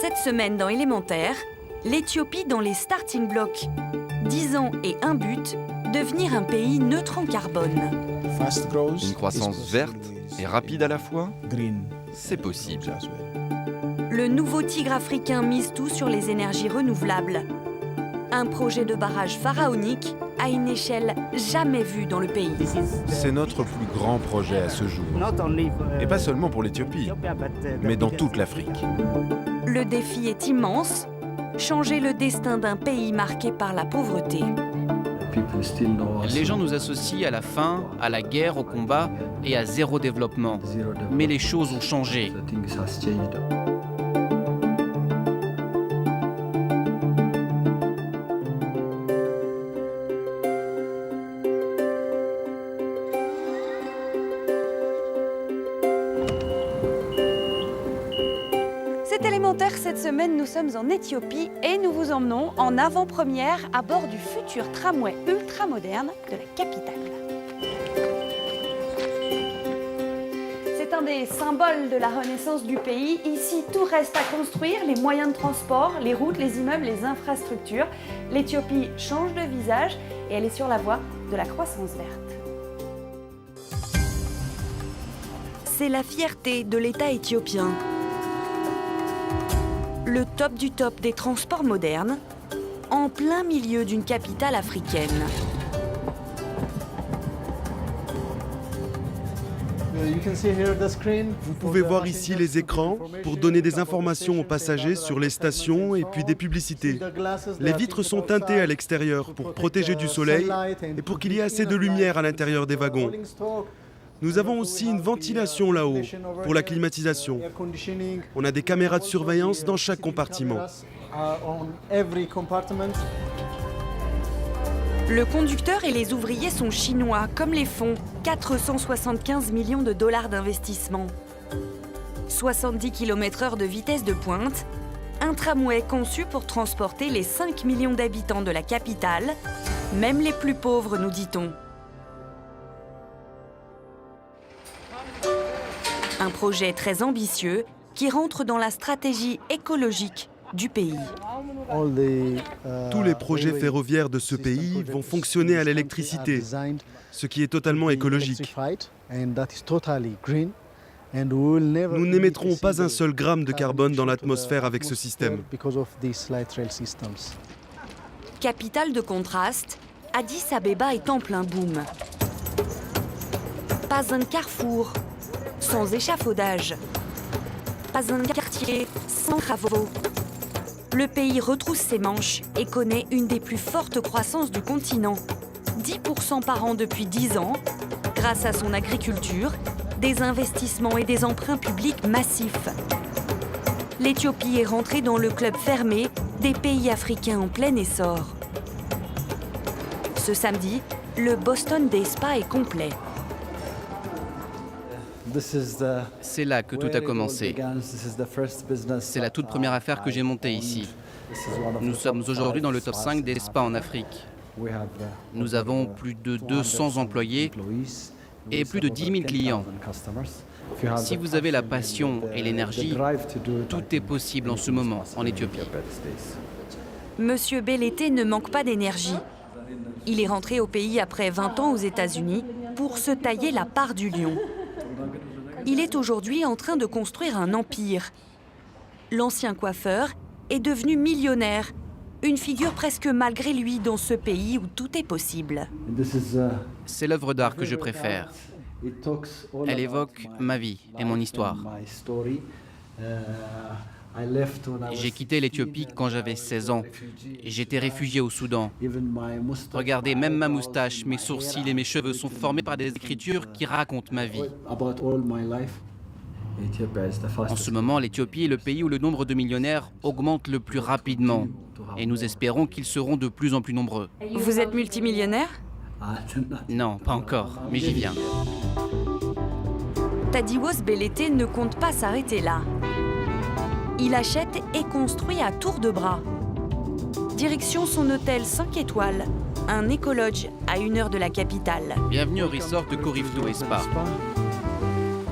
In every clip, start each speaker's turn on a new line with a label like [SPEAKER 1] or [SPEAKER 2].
[SPEAKER 1] Cette semaine dans Élémentaire, l'Éthiopie dans les starting blocks. 10 ans et un but, devenir un pays neutre en carbone.
[SPEAKER 2] Une croissance verte et rapide à la fois, c'est possible.
[SPEAKER 1] Le nouveau tigre africain mise tout sur les énergies renouvelables. Un projet de barrage pharaonique à une échelle jamais vue dans le pays.
[SPEAKER 3] C'est notre plus grand projet à ce jour. Et pas seulement pour l'Éthiopie, mais dans toute l'Afrique.
[SPEAKER 1] Le défi est immense, changer le destin d'un pays marqué par la pauvreté.
[SPEAKER 4] Les gens nous associent à la faim, à la guerre, au combat et à zéro développement. Mais les choses ont changé.
[SPEAKER 1] C'est Élémentaire, cette semaine nous sommes en Éthiopie et nous vous emmenons en avant-première à bord du futur tramway ultra-moderne de la capitale. C'est un des symboles de la renaissance du pays. Ici, tout reste à construire, les moyens de transport, les routes, les immeubles, les infrastructures. L'Éthiopie change de visage et elle est sur la voie de la croissance verte. C'est la fierté de l'État éthiopien. Le top du top des transports modernes, en plein milieu d'une capitale africaine.
[SPEAKER 5] Vous pouvez voir ici les écrans pour donner des informations aux passagers sur les stations et puis des publicités. Les vitres sont teintées à l'extérieur pour protéger du soleil et pour qu'il y ait assez de lumière à l'intérieur des wagons. Nous avons aussi une ventilation là-haut pour la climatisation. On a des caméras de surveillance dans chaque compartiment.
[SPEAKER 1] Le conducteur et les ouvriers sont chinois, comme les fonds. 475 millions de dollars d'investissement. 70 km/h de vitesse de pointe. Un tramway conçu pour transporter les 5 millions d'habitants de la capitale, même les plus pauvres, nous dit-on. Un projet très ambitieux qui rentre dans la stratégie écologique du pays.
[SPEAKER 5] Tous les projets ferroviaires de ce pays vont fonctionner à l'électricité, ce qui est totalement écologique. Nous n'émettrons pas un seul gramme de carbone dans l'atmosphère avec ce système.
[SPEAKER 1] Capitale de contraste, Addis Abeba est en plein boom. Pas un carrefour sans échafaudage. Pas un quartier sans travaux. Le pays retrousse ses manches et connaît une des plus fortes croissances du continent. 10% par an depuis 10 ans, grâce à son agriculture, des investissements et des emprunts publics massifs. L'Éthiopie est rentrée dans le club fermé des pays africains en plein essor. Ce samedi, le Boston Day Spa est complet.
[SPEAKER 4] C'est là que tout a commencé. C'est la toute première affaire que j'ai montée ici. Nous sommes aujourd'hui dans le top 5 des spas en Afrique. Nous avons plus de 200 employés et plus de 10 000 clients. Si vous avez la passion et l'énergie, tout est possible en ce moment en Éthiopie.
[SPEAKER 1] Monsieur Belleté ne manque pas d'énergie. Il est rentré au pays après 20 ans aux États-Unis pour se tailler la part du lion. Il est aujourd'hui en train de construire un empire. L'ancien coiffeur est devenu millionnaire, une figure presque malgré lui dans ce pays où tout est possible.
[SPEAKER 4] C'est l'œuvre d'art que je préfère. Elle évoque ma vie et mon histoire. J'ai quitté l'Éthiopie quand j'avais 16 ans. J'étais réfugié au Soudan. Regardez, même ma moustache, mes sourcils et mes cheveux sont formés par des écritures qui racontent ma vie. En ce moment, l'Éthiopie est le pays où le nombre de millionnaires augmente le plus rapidement. Et nous espérons qu'ils seront de plus en plus nombreux.
[SPEAKER 1] Vous êtes multimillionnaire ?
[SPEAKER 4] Non, pas encore, mais j'y viens.
[SPEAKER 1] Tadiwos Belleté ne compte pas s'arrêter là. Il achète et construit à tour de bras. Direction son hôtel 5 étoiles, un écolodge à 1 heure de la capitale.
[SPEAKER 4] Bienvenue au resort de Korifto et Spa.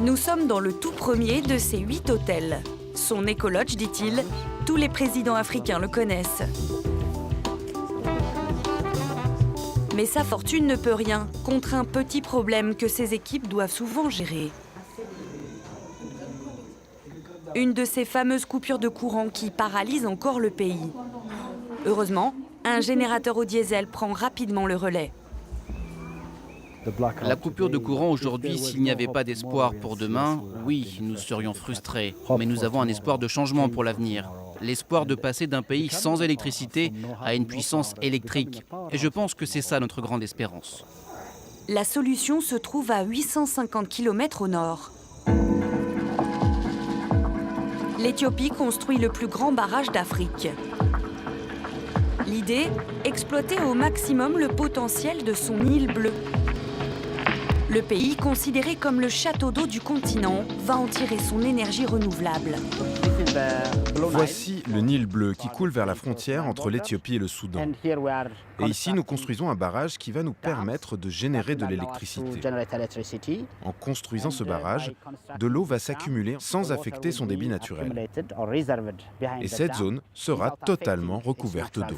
[SPEAKER 1] Nous sommes dans le tout premier de ces 8 hôtels. Son écolodge, dit-il, Tous les présidents africains le connaissent. Mais sa fortune ne peut rien contre un petit problème que ses équipes doivent souvent gérer. Une de ces fameuses coupures de courant qui paralysent encore le pays. Heureusement, un générateur au diesel prend rapidement le relais.
[SPEAKER 4] La coupure de courant aujourd'hui, s'il n'y avait pas d'espoir pour demain, oui, nous serions frustrés. Mais nous avons un espoir de changement pour l'avenir. L'espoir de passer d'un pays sans électricité à une puissance électrique. Et je pense que c'est ça notre grande espérance.
[SPEAKER 1] La solution se trouve à 850 km au nord. L'Éthiopie construit le plus grand barrage d'Afrique. L'idée, exploiter au maximum le potentiel de son Nil bleu. Le pays, considéré comme le château d'eau du continent, va en tirer son énergie renouvelable.
[SPEAKER 3] Voici le Nil bleu qui coule vers la frontière entre l'Éthiopie et le Soudan. Et ici, nous construisons un barrage qui va nous permettre de générer de l'électricité. En construisant ce barrage, de l'eau va s'accumuler sans affecter son débit naturel. Et cette zone sera totalement recouverte d'eau.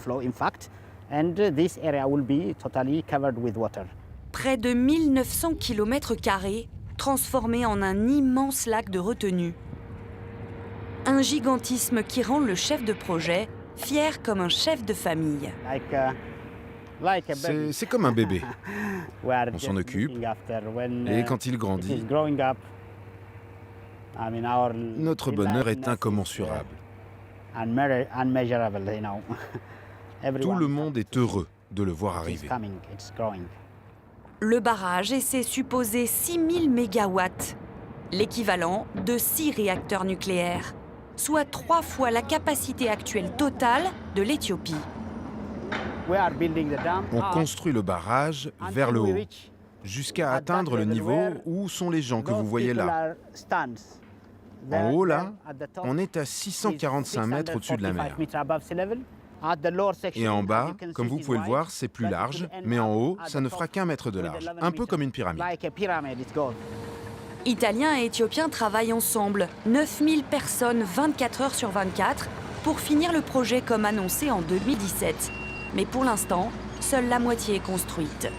[SPEAKER 1] Près de 1900 km² transformés en un immense lac de retenue. Un gigantisme qui rend le chef de projet fier comme un chef de famille.
[SPEAKER 3] C'est comme un bébé. On s'en occupe. Et quand il grandit, notre bonheur est incommensurable. Tout le monde est heureux de le voir arriver.
[SPEAKER 1] Le barrage et ses supposés 6000 mégawatts, l'équivalent de 6 réacteurs nucléaires, soit 3 fois la capacité actuelle totale de l'Éthiopie.
[SPEAKER 3] On construit le barrage vers le haut, jusqu'à atteindre le niveau où sont les gens que vous voyez là. En haut, là, on est à 645 mètres au-dessus de la mer. Et en bas, comme vous pouvez le voir, c'est plus large, mais en haut, ça ne fera qu'1 mètre de large, un peu comme une pyramide.
[SPEAKER 1] Italiens et Éthiopiens travaillent ensemble, 9000 personnes 24 heures sur 24, pour finir le projet comme annoncé en 2017. Mais pour l'instant, seule la moitié est construite.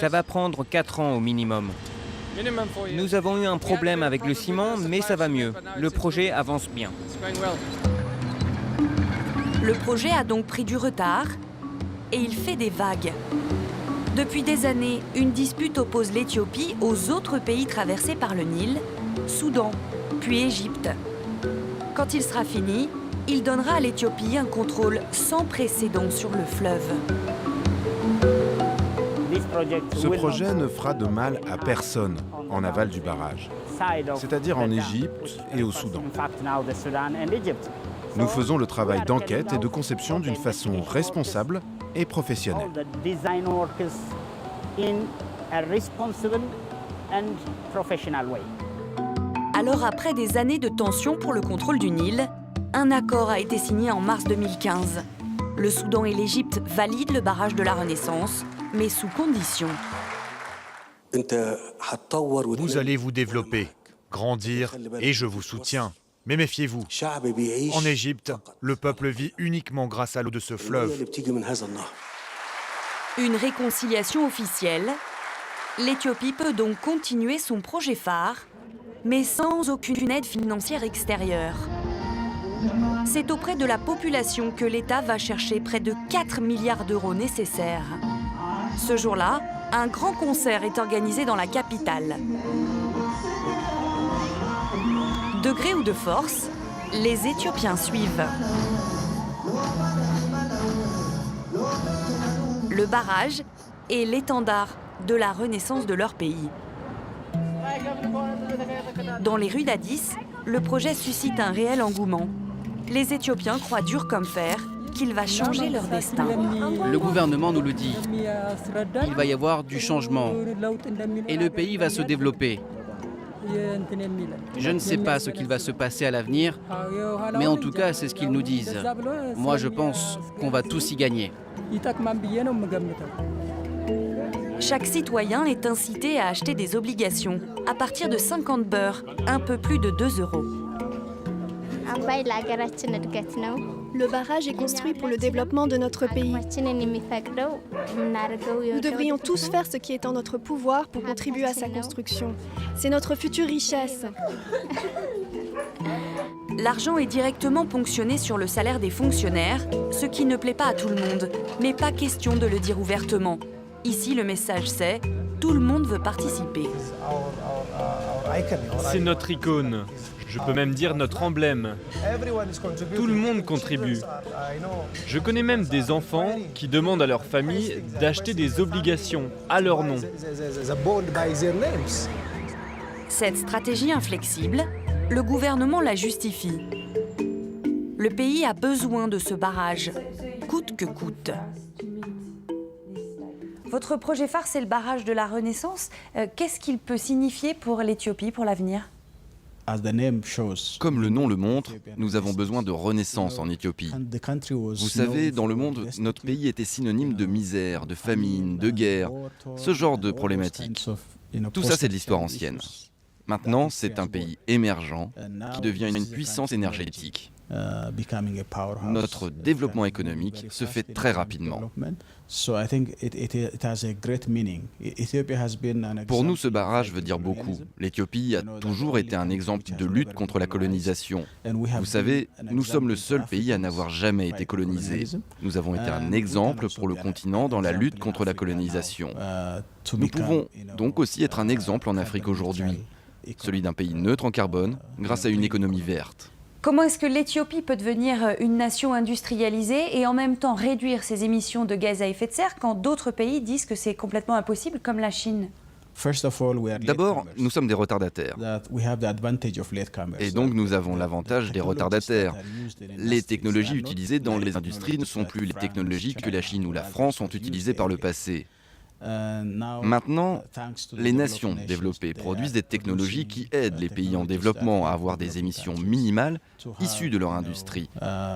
[SPEAKER 6] Ça va prendre 4 ans au minimum. Nous avons eu un problème avec le ciment, mais ça va mieux. Le projet avance bien.
[SPEAKER 1] Le projet a donc pris du retard et il fait des vagues. Depuis des années, une dispute oppose l'Éthiopie aux autres pays traversés par le Nil, Soudan, puis Égypte. Quand il sera fini, il donnera à l'Éthiopie un contrôle sans précédent sur le fleuve.
[SPEAKER 3] Ce projet ne fera de mal à personne en aval du barrage, c'est-à-dire en Égypte et au Soudan. Nous faisons le travail d'enquête et de conception d'une façon responsable et professionnelle.
[SPEAKER 1] Alors, après des années de tension pour le contrôle du Nil, un accord a été signé en mars 2015. Le Soudan et l'Égypte valident le barrage de la Renaissance, mais sous condition.
[SPEAKER 7] Vous allez vous développer, grandir, et je vous soutiens. Mais méfiez-vous. En Égypte, le peuple vit uniquement grâce à l'eau de ce fleuve.
[SPEAKER 1] Une réconciliation officielle. L'Éthiopie peut donc continuer son projet phare, mais sans aucune aide financière extérieure. C'est auprès de la population que l'État va chercher près de 4 milliards d'euros nécessaires. Ce jour-là, un grand concert est organisé dans la capitale. De gré ou de force, les Éthiopiens suivent. Le barrage est l'étendard de la renaissance de leur pays. Dans les rues d'Addis, le projet suscite un réel engouement. Les Éthiopiens croient dur comme fer qu'il va changer leur destin.
[SPEAKER 4] Le gouvernement nous le dit. Il va y avoir du changement et le pays va se développer. Je ne sais pas ce qu'il va se passer à l'avenir, mais en tout cas, c'est ce qu'ils nous disent. Moi, je pense qu'on va tous y gagner.
[SPEAKER 1] Chaque citoyen est incité à acheter des obligations à partir de 50 beurres, un peu plus de 2 euros.
[SPEAKER 8] Le barrage est construit pour le développement de notre pays. Nous devrions tous faire ce qui est en notre pouvoir pour contribuer à sa construction. C'est notre future richesse.
[SPEAKER 1] L'argent est directement ponctionné sur le salaire des fonctionnaires, ce qui ne plaît pas à tout le monde, mais pas question de le dire ouvertement. Ici, le message c'est « tout le monde veut participer ».
[SPEAKER 9] C'est notre icône, je peux même dire notre emblème. Tout le monde contribue. Je connais même des enfants qui demandent à leur famille d'acheter des obligations à leur nom.
[SPEAKER 1] Cette stratégie inflexible, le gouvernement la justifie. Le pays a besoin de ce barrage, coûte que coûte. Votre projet phare, c'est le barrage de la Renaissance. Qu'est-ce qu'il peut signifier pour l'Éthiopie, pour l'avenir ?
[SPEAKER 2] Comme le nom le montre, nous avons besoin de renaissance en Éthiopie. Vous savez, dans le monde, notre pays était synonyme de misère, de famine, de guerre, ce genre de problématiques. Tout ça, c'est de l'histoire ancienne. Maintenant, c'est un pays émergent qui devient une puissance énergétique. Notre développement économique se fait très rapidement. Pour nous, ce barrage veut dire beaucoup. L'Éthiopie a toujours été un exemple de lutte contre la colonisation. Vous savez, nous sommes le seul pays à n'avoir jamais été colonisé. Nous avons été un exemple pour le continent dans la lutte contre la colonisation. Nous pouvons donc aussi être un exemple en Afrique aujourd'hui, celui d'un pays neutre en carbone grâce à une économie verte.
[SPEAKER 1] Comment est-ce que l'Éthiopie peut devenir une nation industrialisée et en même temps réduire ses émissions de gaz à effet de serre quand d'autres pays disent que c'est complètement impossible, comme la Chine ?
[SPEAKER 2] D'abord, nous sommes des retardataires. Et donc nous avons l'avantage des retardataires. Les technologies utilisées dans les industries ne sont plus les technologies que la Chine ou la France ont utilisées par le passé. Maintenant, les nations développées produisent des technologies qui aident les pays en développement à avoir des émissions minimales issues de leur industrie,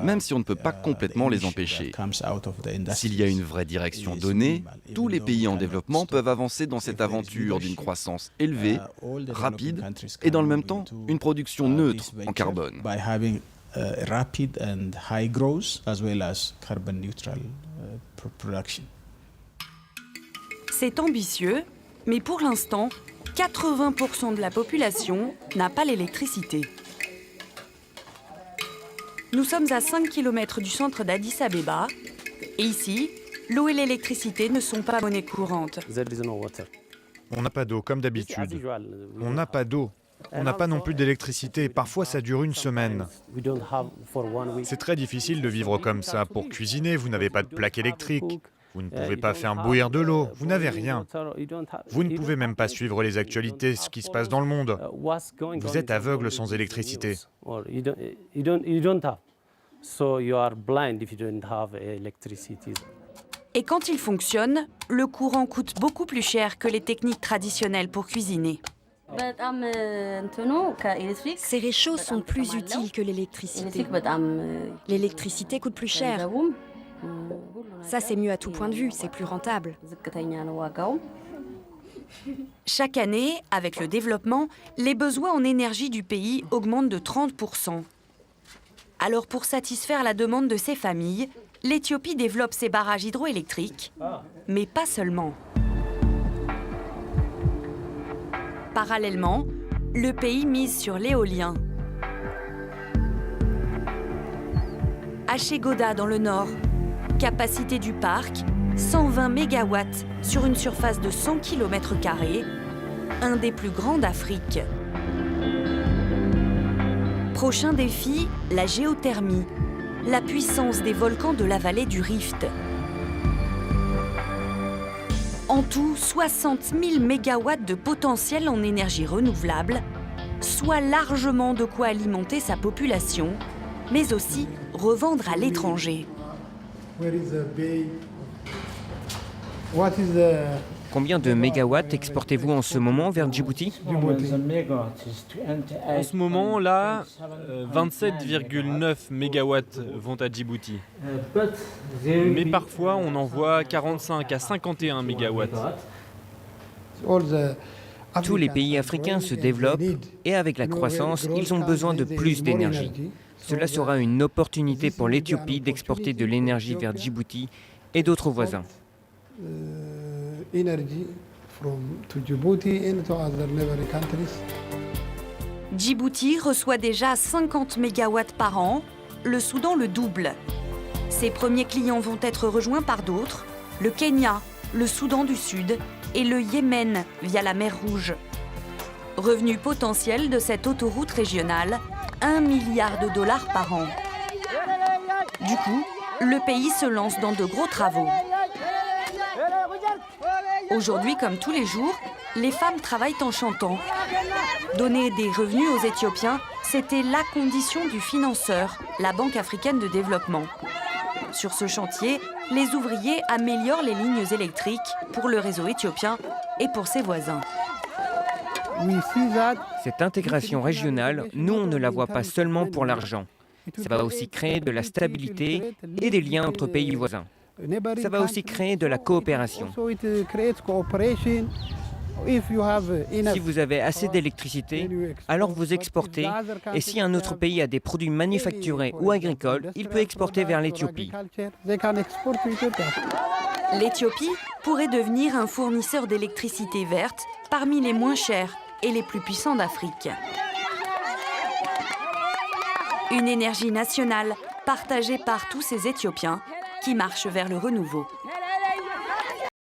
[SPEAKER 2] même si on ne peut pas complètement les empêcher. S'il y a une vraie direction donnée, tous les pays en développement peuvent avancer dans cette aventure d'une croissance élevée, rapide et dans le même temps une production neutre en carbone.
[SPEAKER 1] C'est ambitieux, mais pour l'instant, 80% de la population n'a pas l'électricité. Nous sommes à 5 km du centre d'Addis Abeba, et ici, l'eau et l'électricité ne sont pas monnaie courante.
[SPEAKER 7] On n'a pas d'eau, comme d'habitude. On n'a pas d'eau. On n'a pas non plus d'électricité. Parfois, ça dure une semaine. C'est très difficile de vivre comme ça. Pour cuisiner, vous n'avez pas de plaque électrique. Vous ne pouvez pas faire bouillir de l'eau, vous n'avez rien. Vous ne pouvez même pas suivre les actualités, ce qui se passe dans le monde. Vous êtes aveugle sans électricité.
[SPEAKER 1] Et quand il fonctionne, le courant coûte beaucoup plus cher que les techniques traditionnelles pour cuisiner.
[SPEAKER 8] Ces réchauds sont plus utiles que l'électricité. L'électricité coûte plus cher. Ça, c'est mieux à tout point de vue, c'est plus rentable.
[SPEAKER 1] Chaque année, avec le développement, les besoins en énergie du pays augmentent de 30%. Alors pour satisfaire la demande de ces familles, l'Éthiopie développe ses barrages hydroélectriques, mais pas seulement. Parallèlement, le pays mise sur l'éolien. À Chegoda, dans le nord, capacité du parc, 120 MW sur une surface de 100 km², un des plus grands d'Afrique. Prochain défi, la géothermie, la puissance des volcans de la vallée du Rift. En tout, 60 000 MW de potentiel en énergie renouvelable, soit largement de quoi alimenter sa population, mais aussi revendre à l'étranger.
[SPEAKER 6] Combien de mégawatts exportez-vous en ce moment vers Djibouti ?
[SPEAKER 9] En ce moment, là, 27,9 mégawatts vont à Djibouti. Mais parfois, on envoie 45 à 51 mégawatts.
[SPEAKER 6] Tous les pays africains se développent et avec la croissance, ils ont besoin de plus d'énergie. Cela sera une opportunité pour l'Éthiopie d'exporter de l'énergie vers Djibouti et d'autres voisins.
[SPEAKER 1] Djibouti reçoit déjà 50 mégawatts par an, le Soudan le double. Ses premiers clients vont être rejoints par d'autres, le Kenya, le Soudan du Sud et le Yémen via la mer Rouge. Revenu potentiel de cette autoroute régionale, 1 milliard de dollars par an. Du coup, le pays se lance dans de gros travaux. Aujourd'hui, comme tous les jours, les femmes travaillent en chantant. Donner des revenus aux Éthiopiens, c'était la condition du financeur, la Banque africaine de développement. Sur ce chantier, les ouvriers améliorent les lignes électriques pour le réseau éthiopien et pour ses voisins.
[SPEAKER 6] Cette intégration régionale, nous, on ne la voit pas seulement pour l'argent. Ça va aussi créer de la stabilité et des liens entre pays voisins. Ça va aussi créer de la coopération. Si vous avez assez d'électricité, alors vous exportez, et si un autre pays a des produits manufacturés ou agricoles, il peut exporter vers l'Éthiopie.
[SPEAKER 1] L'Éthiopie pourrait devenir un fournisseur d'électricité verte parmi les moins chers et les plus puissants d'Afrique. Une énergie nationale partagée par tous ces Éthiopiens qui marchent vers le renouveau.